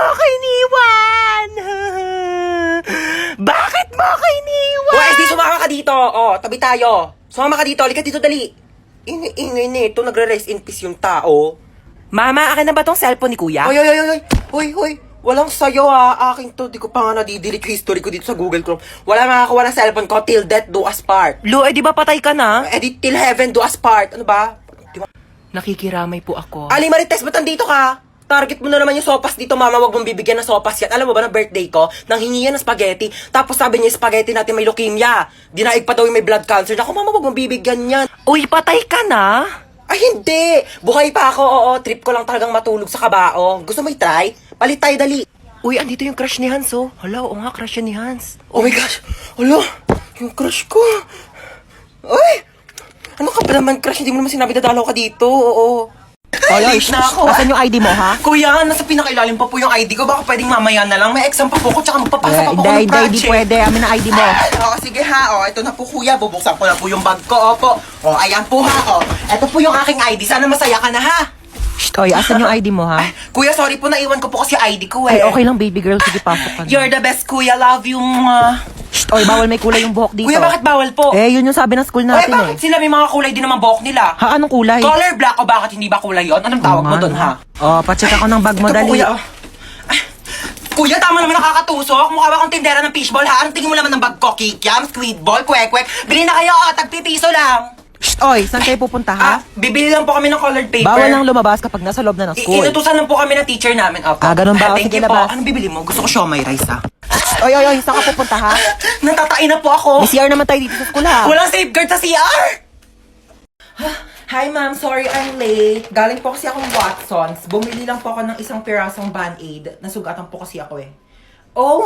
ako iniwan? Bakit mo ako iniwan? O, SD, sumama ka dito. O, tabi tayo. Sumama ka dito. Halika dito, dali. Ingay nito, nagre-rest in peace yung tao. Mama, akin na ba tong cellphone ni Kuya? Hoy. Walang sayo ha. Akin to. Di ko pa nga nadidelete yung history ko dito sa Google Chrome. Wala makakuha ng cellphone ko till death do us part. Lu, di ba patay ka na? Edit till heaven do us part. Ano ba? Di ba? Nakikiramay po ako. Ali Marites, ba't nandito ka? Target mo na naman yung sopas dito, mama. Wag mong bibigyan ng sopas yan. Alam mo ba na birthday ko, nang hingi yan ng spaghetti. Tapos sabi niya, spaghetti natin may leukemia. Dinaig pa daw yung may blood cancer. Naku, mama, wag mong bibigyan yan. Uy, patay ka na? Ay, hindi. Buhay pa ako, oo. Trip ko lang talagang matulog sa kabao. Gusto mo i-try? Palit tayo, dali. Uy, andito yung crush ni Hans, oh. Hala, oo nga, crush yan ni Hans. Oh my gosh. Hala, yung crush ko. Ay! Ano ka ba naman, crush? Hindi mo naman sinabi dadalaw ka dito, oo. Late na ako. Asan yung ID mo, ha? Kuya, nasa pinakailalim pa po yung ID ko. Baka pwedeng mamaya na lang. May exam pa po ko, tsaka magpapasa pa po ko ng project. Hindi pwede. Amin na ID mo. Oo, sige ha. O, ito na po kuya. Bubuksan ko na po yung bag ko. Opo. O, ayan po ha. O, ito po yung aking ID. Sana masaya ka na ha. Shh, oy, asan yung ID mo, ha? Kuya, sorry po. Naiwan ko po kasi ID ko Ay, eh. okay lang, baby girl. Sige, pasok ka na. You're the best, kuya. Love you. Shh, oy, bawal may kulay yung buhok dito. Kuya, bakit bawal po? Yun yung sabi ng school natin, bakit sila may mga kulay din naman buhok nila? Ha, anong kulay? Color black o bakit hindi ba kulay yun? Anong tawag mo doon ha? Oh, pacheck ako ng bag mo, Ito po, dali. kuya, oh. Ay, kuya, tama naman nakakatusok. Mukha ba akong tindera ng fishball ha? Anong tingin mo naman ng bag ko? Kikiam, squid ball, kwek-kwek. Bili na kayo, tagpipiso lang. Shh, oy, saan kayo pupunta, ha? Bibili lang po kami ng colored paper. Bawal lang lumabas kapag nasa loob na ng school. Inutusan lang po kami ng teacher namin. Opo. Ganun ba? Thank Sige, you po. labas. Anong bibili mo? Gusto ko siomay rice ha. Oy, saan ka pupunta, ha? Natatain na po ako. May CR naman tayo dito sa school, ha? Walang safeguard sa CR! Hi ma'am, sorry I'm late. Galing po kasi akong Watsons. Bumili lang po ako ng isang pirasong Band-Aid. Nasugatan po kasi ako eh. Oh,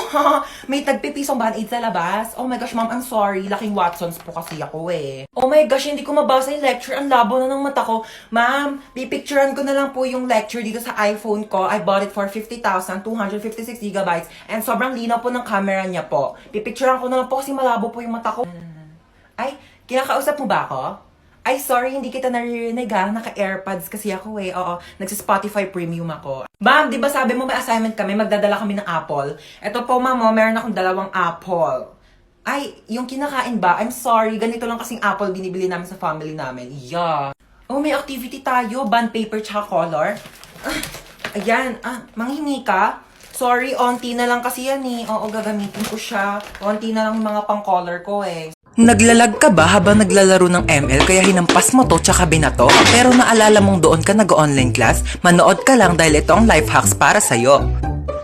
may tagpipisong Band-Aid sa labas. Oh my gosh, ma'am, I'm sorry. Laking Watsons po kasi ako eh. Oh my gosh, hindi ko mabasa yung lecture. Ang labo na ng mata ko. Ma'am, pipicturean ko na lang po yung lecture dito sa iPhone ko. I bought it for 50,256 gigabytes. And sobrang linaw po ng camera niya po. Pipicturean ko na lang po kasi malabo po yung mata ko. Ay, kinakausap mo ba ako? Ay, sorry, hindi kita naririnig ha. Naka-AirPods kasi ako eh. Oo, nagsa-Spotify Premium ako. Ma'am, di ba sabi mo may assignment kami, magdadala kami ng apple? Eto po, ma'am, meron akong 2 apple. Ay, yung kinakain ba? I'm sorry, ganito lang kasing apple binibili namin sa family namin. Yeah. Oh, may activity tayo. Bond paper tsaka color. Ayan, manghingi ka? Sorry, onti na lang kasi yan eh. Oo, gagamitin ko siya. Onti na lang yung mga pang-color ko eh. Naglalag ka ba habang naglalaro ng ML kaya hinampas mo to tsaka binato? Pero naalala mong doon ka nag-online class? Manood ka lang dahil ito ang life hacks para sa'yo.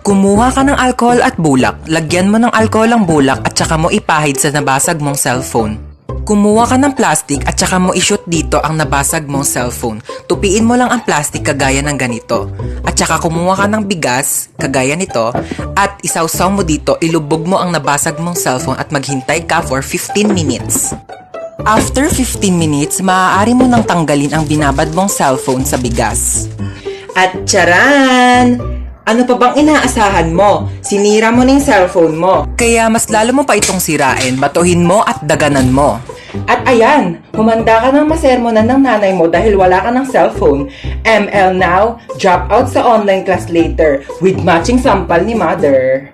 Kumuha ka ng alcohol at bulak, lagyan mo ng alcohol ang bulak at tsaka mo ipahid sa nabasag mong cellphone. Kumuha ka ng plastic at tsaka mo i-shoot dito ang nabasag mong cellphone. Tupiin mo lang ang plastic kagaya ng ganito. At tsaka kumuha ka ng bigas, kagaya nito, at isawsaw mo dito, ilubog mo ang nabasag mong cellphone at maghintay ka for 15 minutes. After 15 minutes, maaari mo nang tanggalin ang binabad mong cellphone sa bigas. At tsaran! Ano pa bang inaasahan mo? Sinira mo na yung cellphone mo. Kaya mas lalo mo pa itong sirain, batuhin mo at daganan mo. At ayan, humanda ka ng masermonan ng nanay mo dahil wala ka ng cellphone. ML now, drop out sa online class later with matching sampal ni mother.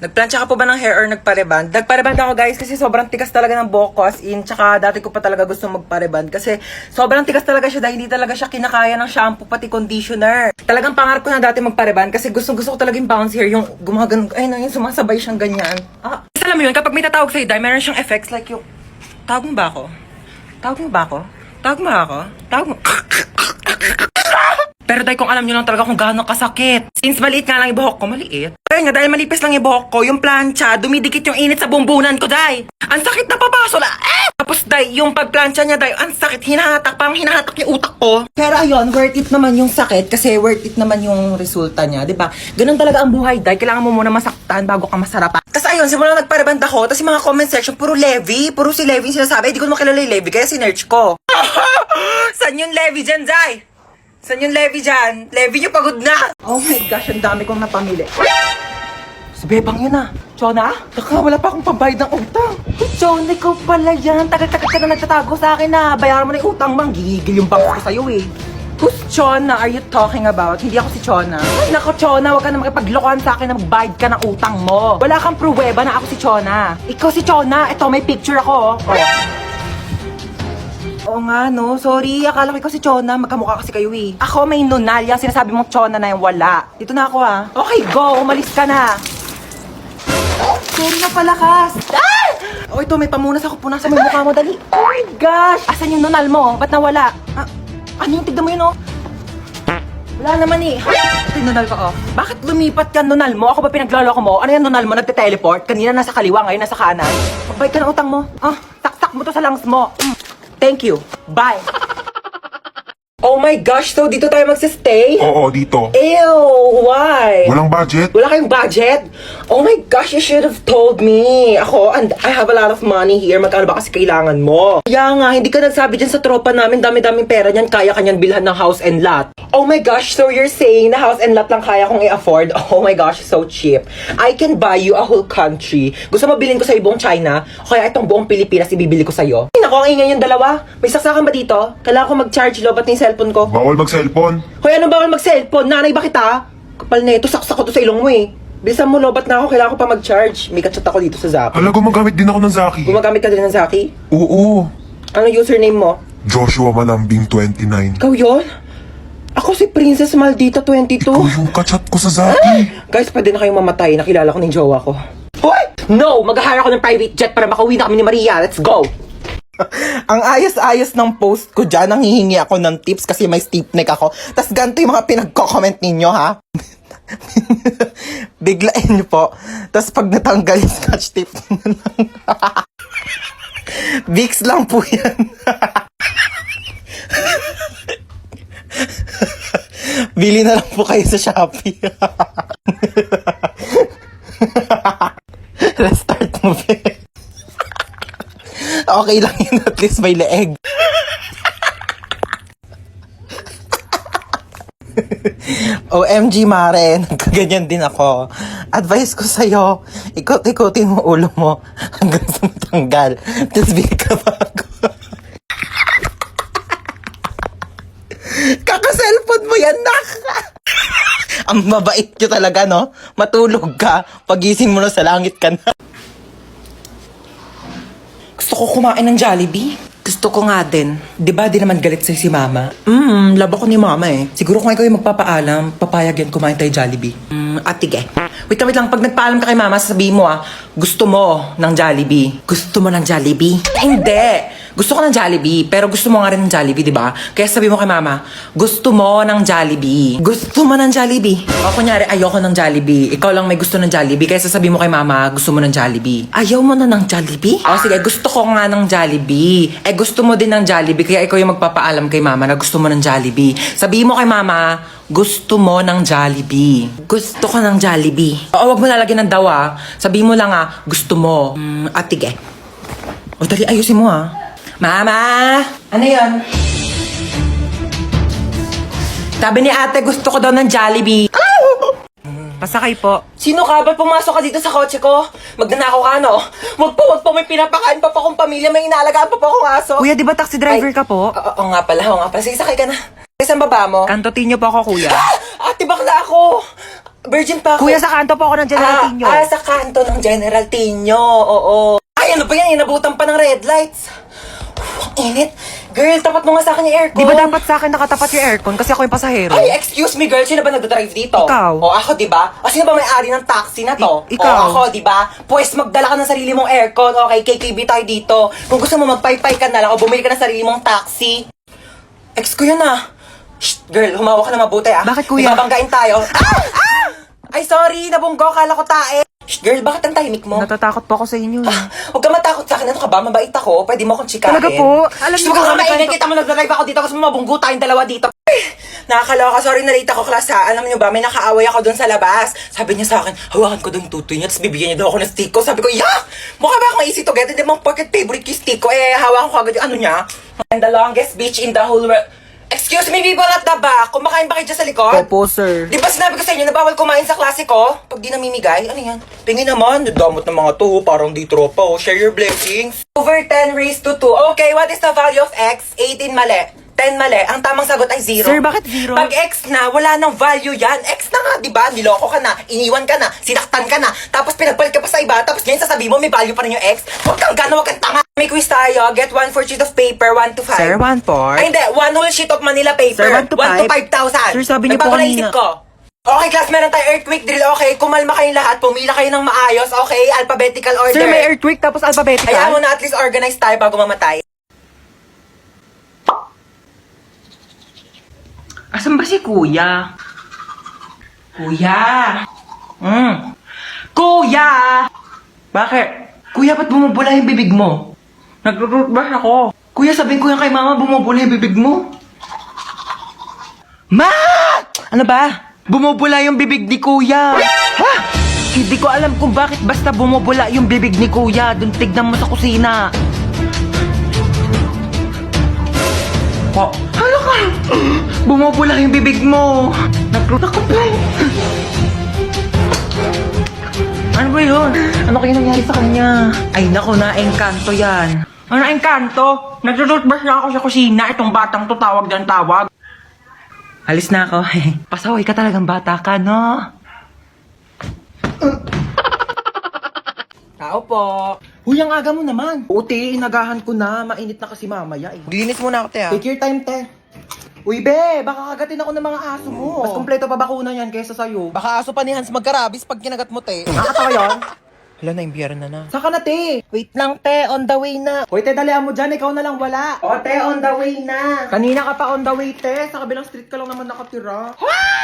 Nagplansya ka po ba ng hair or nagpareband? Nagpareband ako guys kasi sobrang tigas talaga ng buhok ko as in. Tsaka dati ko pa talaga gusto magpareband kasi sobrang tigas talaga siya dahil hindi talaga siya kinakaya ng shampoo pati conditioner. Talagang pangarap ko na dati magpareband kasi gusto ko talaga yung bouncy hair, yung gumagan, ay no, yung sumasabay siyang ganyan. Alam mo yun, kapag may tatawag sa'yo, dahil meron siyang effects like yung, tawag mo ba ako? Tawag mo ba ako? Tawag mo ako? Tawag mo? Pero dahil kung alam nyo lang talaga kung gaano kasakit. Since maliit nga lang yung buhok ko, maliit. Pero nga, dahil malipis lang yung buhok ko, yung plancha, dumidikit yung init sa bumbunan ko, day. Ang sakit na papaso na, Tapos, day, yung pagplancha niya, day, ang sakit, hinahatak, parang hinahatak yung utak ko. Pero ayun, worth it naman yung sakit kasi worth it naman yung resulta niya, di ba? Ganun talaga ang buhay, day. Kailangan mo muna masaktan bago ka masarapan. Tapos ayun, simula nagpareband ako, tapos yung mga comment section, puro Levi, puro si Levi yung sinasabi. Di ko makilala yung Levi, kaya sinerch ko. Saan yung Levi dyan, day? Saan yung Levi dyan? Levi yung pagod na! Oh my gosh, ang dami kong napamili. Si Bebang yun ah. Chona? Taka, wala pa akong pambayad ng utang. Chona, ikaw pala yan. Tagal-tagal ka na nagtatago sa akin na. Bayaran mo na yung utang, mang. Gigigil yung bangko ko sa'yo eh. Who's Chona are you talking about? Hindi ako si Chona. Ay, nako Chona, huwag ka na makipaglokohan sa akin na magbayad ka ng utang mo. Wala kang pruweba na ako si Chona. Ikaw si Chona. Ito, may picture ako. Oh. Oo nga, no. Sorry, akala ko ikaw si Chona. Magkamukha kasi kayo eh. Ako may nunal. Yung sinasabi mong Chona na yung wala. Dito na ako ha. Okay, go. Umalis ka na. Sorry na palakas. Ah! Oh, ito, may pamunas ako. Punasan mo yung mukha mo, dali. Oh my gosh! Asan yung nunal mo? Ba't nawala? Ah, ano yung tignan mo yun, oh? Wala naman eh. Ito yung nunal ko, oh. Bakit lumipat ka nunal mo? Ako ba pinagloloko mo? Ano yung nunal mo? Nagte-teleport? Kanina nasa kaliwa, ngayon nasa kanan. Magbayad ka ng utang mo. Ah, taktak mo to sa lungs mo. Thank you. Bye. Oh my gosh, so dito tayo magsistay? Oo, dito. Ew, why? Walang budget? Wala kayong budget? Oh my gosh, you should have told me. Ako, and I have a lot of money here. Magkano ba kasi kailangan mo? Kaya nga, hindi ka nagsabi dyan sa tropa namin. Dami-daming pera niyan. Kaya kanyan bilhan ng house and lot. Oh my gosh, so you're saying na house and lot lang kaya kong i-afford? Oh my gosh, so cheap. I can buy you a whole country. Gusto mo bilhin ko sa buong China? O kaya itong buong Pilipinas ibibili ko sa'yo? Ay, naku, ang ingay yung dalawa. May saksakan ba dito? Kailangan ko mag-charge lobat ng cellphone ko. Bawal mag-cellphone. Hoy, anong bawal mag-cellphone? Nanay ba kita? Kapal na ito, saksak ko to sa ilong mo eh. Bilisan mo, lobat na ako. Kailangan ko pa mag-charge. May kachat ako dito sa Zaki. Hala, gumagamit din ako ng Zaki. Gumagamit ka din ng Zaki? Oo. Ano username mo? Joshua Malambing 29. Ikaw yun? Ako si Princess Maldita 22. Ikaw yung kachat ko sa Zaki. Guys, pwede na kayong mamatay. Nakilala ko ng jowa ko. Hoy! No! Mag-hire ako ng private jet para makauwi na kami ni Maria. Let's go! Ang ayos-ayos ng post ko dyan, nang hihingi ako ng tips kasi may stiff neck ako. Tas ganito yung mga pinagko-comment ninyo, ha? Biglain nyo po. Tas pag natanggal yung scotch tape nyo lang. Vicks lang po yan. Bili na lang po kayo sa Shopee. Let's start moving. Okay lang yun, at least may leeg. OMG, Mare, nagkaganyan din ako. Advice ko sa'yo, ikot-ikotin mo ulo mo hanggang sa matanggal. Tapos bili ka bago. Kaka-cellphone mo yan, nak! Ang mabait nyo talaga, no? Matulog ka, pagising mo na sa langit ka na. Gusto ko kumain ng Jollibee. Gusto ko nga din. Diba di naman galit sa'yo si Mama? Labo ko ni Mama eh. Siguro kung ikaw yung magpapaalam, papayag yan kumain tayo Jollibee. Atige. Wait lang. Pag nagpaalam ka kay Mama, sasabihin mo gusto mo ng Jollibee. Gusto mo ng Jollibee? Hindi. Gusto ko ng Jollibee, pero gusto mo nga rin ng Jollibee, di ba? Kaya sabi mo kay Mama, gusto mo ng Jollibee. Gusto mo ng Jollibee. O kunyari, ayoko ng Jollibee. Ikaw lang may gusto ng Jollibee, kaya sasabi mo kay Mama, gusto mo ng Jollibee. Ayaw mo na ng Jollibee? O sige, gusto ko nga ng Jollibee. Gusto mo din ng Jollibee, kaya ikaw yung magpapaalam kay Mama na gusto mo ng Jollibee. Sabihin mo kay Mama, gusto mo ng Jollibee. Gusto ko ng Jollibee. Oo, wag mo lalagyan ng daw Sabihin mo lang gusto mo. Atige. O dali, ayusin mo Mama! Ano yun? Sabi ni ate, gusto ko daw ng Jollibee. Pasakay po. Sino ka? Ba't pumasok ka dito sa kotse ko? Magnanakaw ka, no? Wag po. May pinapakain pa akong pamilya. May inaalagaan pa akong aso. Kuya, di ba taxi driver ka po? Oo nga pala. Sige, sakay ka na. Saan baba mo? Kantotin niyo po ako, kuya. Ate, bakla ako. Virgin pa ako. Kuya, sa kanto po ako ng General Tino. Sa kanto ng General Tino. Oo. Ay, ano ba yan? Inabutan pa ng red lights. Ang init. Girl, tapat mo nga sa akin yung aircon. Di ba dapat sa akin nakatapat yung aircon kasi ako yung pasahero? Ay, excuse me, girl. Sino ba nagdadrive dito? Ikaw. O, ako, di ba? O, sino ba may-ari ng taxi na to? Ikaw. O, ako, di ba? Pues, magdala ka ng sarili mong aircon. Okay, KKB tayo dito. Kung gusto mo, magpaypay ka na lang o bumili ka ng sarili mong taxi. Ex ko yun Shh, girl, humawak ka na mabuti Bakit, kuya? Ibabanggain tayo. Ay, sorry, nabunggo. Kala ko tae. Shh, girl, bakit ang tahimik mo? Natatakot po ako sa inyo. Huwag ka matakot sa akin. Ano ka ba? Mabait ako. Pwede mo akong chikain. Talaga po? Alam niyo Huwag ka ba, maingay. Kita mo nagdadrive ako dito. Gusto mo mabunggo tayong dalawa dito. Nakakaloka. Sorry na late ako, class Alam niyo ba, may nakaaway ako doon sa labas. Sabi niya sa akin, hawakan ko doon yung tutoy niya. Tapos bibigyan niya daw ako ng stick ko. Sabi ko, yak! Mukha ba akong easy to get? Hindi mo pocket favorite yung stick ko. Hawakan ko agad yung ano niya. And the longest beach in the whole world. Excuse me, people at the back. Kumakain ba kayo dyan sa likod? Opo, sir. Di ba sinabi ko sa inyo na bawal kumain sa klase ko? Pag di namimigay, ano yan? Tingin naman, damot ng mga to, parang di tropa. Share your blessings. Over 10 raised to 2. Okay, what is the value of x? 18 mali. 10 mali, ang tamang sagot ay 0. Sir, bakit 0? Pag X na, wala nang value yan. X na nga, di ba? Niloko ka na, iniwan ka na, sinaktan ka na, tapos pinagpalit ka pa sa iba, tapos ngayon sasabihin mo may value pa rin yung X. Huwag kang gana, huwag kang tanga. May quiz tayo. Get 1 4 sheet of paper, 1 to 5. Sir, 1-4. Ay, hindi. 1 whole sheet of Manila paper. Sir, 1 to 5. 5,000. Sir, sabi niyo po Nagbago na kanina. isip ko. Okay, class, meron tayo earthquake drill. Okay, kumalma kayong lahat. Pumila kayo ng maayos. Okay, alphabetical order. Sir, may earthquake tapos alphabetical. Kaya mo na at least organize tayo bago mamatay. Asan ba si Kuya? Kuya! Kuya! Bakit? Kuya, ba't bumubula yung bibig mo? Nag-rootbrush ako. Kuya, sabihin ko yan kay mama, bumubula yung bibig mo. Ma! Ano ba? Bumubula yung bibig ni Kuya. Ha? Hindi ko alam kung bakit basta bumubula yung bibig ni Kuya. Doon tignan mo sa kusina. Po, hala ka! Bumubula yung bibig mo! Nagrutak ko po! Ano ba yun? Ano kaya nangyari sa kanya? Ay nako, na-engkanto yan. Ano na-engkanto? Nagtututbrush na ako sa kusina. Itong batang to tawag ng tawag. Alis na ako. Pasaway ka talagang bata ka, no? Tao po. Huy, ang aga mo naman. Uti, inagahan ko na. Mainit na kasi mamaya eh. Linis muna ako, te, ah. Take your time, te. Uy, be, baka kagatin ako ng mga aso mo. Mas kompleto pa bakuna yan kaysa sa'yo. Baka aso pa ni Hans magkarabis pag kinagat mo, te. Nakakatawa yun? Hala, na-imbiyara na. Saka na, te. Wait lang, te. On the way na. Hoy, te, dalihan mo dyan. Ikaw na lang wala. O, te, on the way na. Kanina ka pa on the way, te. Sa kabilang street ka lang naman nakatira.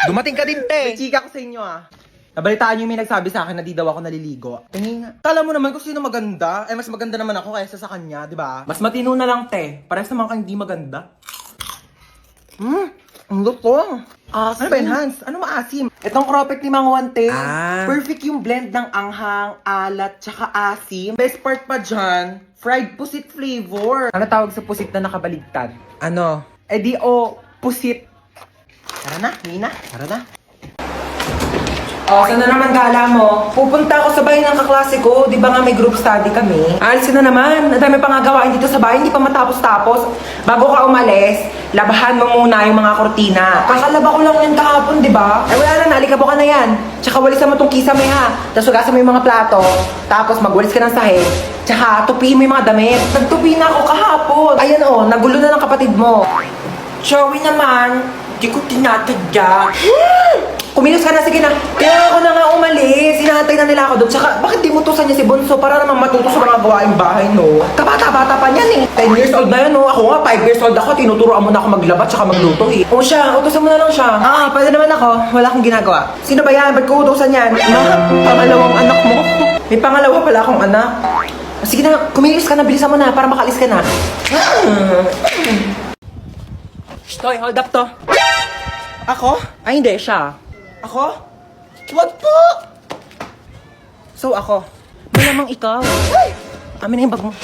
Dumating ka din, te. May chika ko sa inyo, ah. Nabalitaan niyo yung may nagsabi sa akin na di daw ako naliligo. Tingin nga. Kala mo naman kung sino maganda. Eh, mas maganda naman ako kaysa sa kanya, di ba? Mas matino na lang, te. Parehas naman kang hindi maganda. Ang luto. Ano ba yun, Hans? Ano maasim? Itong cropek ni Mang Juan, te. Ah. Perfect yung blend ng anghang, alat, tsaka asim. Best part pa dyan, fried pusit flavor. Ano tawag sa pusit na nakabaligtad? Ano? Eh di pusit. Tara na, Nina. Tara na. O, saan na naman gala mo? Pupunta ako sa bahay ng kaklase ko. Di ba nga may group study kami? Alisin na naman. Ang dami pa nga gawain dito sa bahay. Hindi pa matapos-tapos. Bago ka umalis, labahan mo muna yung mga kortina. Kakalaba ko lang yan kahapon, di ba? Ay, wala na. Naalikabo ka na yan. Tsaka walisan mo tong kisame, ha? Tapos hugasan mo yung mga plato. Tapos magwalis ka ng sahig. Tsaka tupiin mo yung mga damit. Nagtupi na ako kahapon. Ayan o, nagulo na ng kapatid mo. Joey naman, di ko tinatadya. Kumilos ka na, sige na. Kaya ako na nga umalis. Hinahantay na nila ako doon. Tsaka, bakit di mo tusan niya si Bonso para naman matuto sa mga gawaing bahay, no? Kabata-bata pa niyan, eh. 10 years old na yan, no? Ako nga, 5 years old ako. Tinuturoan mo na ako maglaba tsaka magluto, eh. O siya, utusan mo na lang siya. Pwede naman ako. Wala akong ginagawa. Sino ba yan? Ba't ko utusan yan? Ma, pangalawang anak mo. May pangalawa pala akong anak. Sige na, kumilos ka na. Bilisan mo na para makalis ka na. Toy, hold up to. Ako? Ay, hindi, siya. Ako? Wag po! So, ako. Malamang ikaw. Amin na yung bag mo.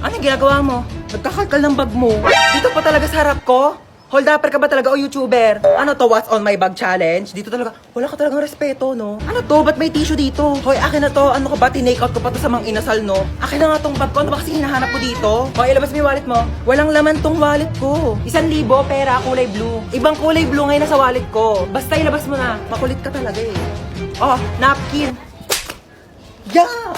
Ano yung ginagawa mo? Nagkakalkal ng bag mo. Dito pa talaga sa harap ko? Hold upper ka ba talaga o YouTuber? Ano to, what's on my bag challenge? Dito talaga, wala ka talagang respeto, no? Ano to, ba't may tissue dito? Hoy, akin na to, ano ka ba, tinake out ko pa to sa mga inasal, no? Akin na nga tong bag ko, ano ba kasi hinahanap ko dito? Hoy, ilabas mo yung wallet mo. Walang laman tong wallet ko. 1,000 pera, kulay blue. Ibang kulay blue ngayon nasa wallet ko. Basta ilabas mo na, makulit ka talaga eh. Oh, napkin. Yeah!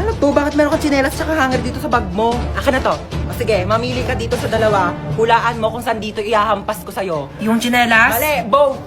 Ano to? Bakit meron kang tsinelas tsaka hanger dito sa bag mo? Akin na to. O sige, mamili ka dito sa dalawa. Hulaan mo kung saan dito ihahampas ko sa'yo. Yung chinelas? Mali, both.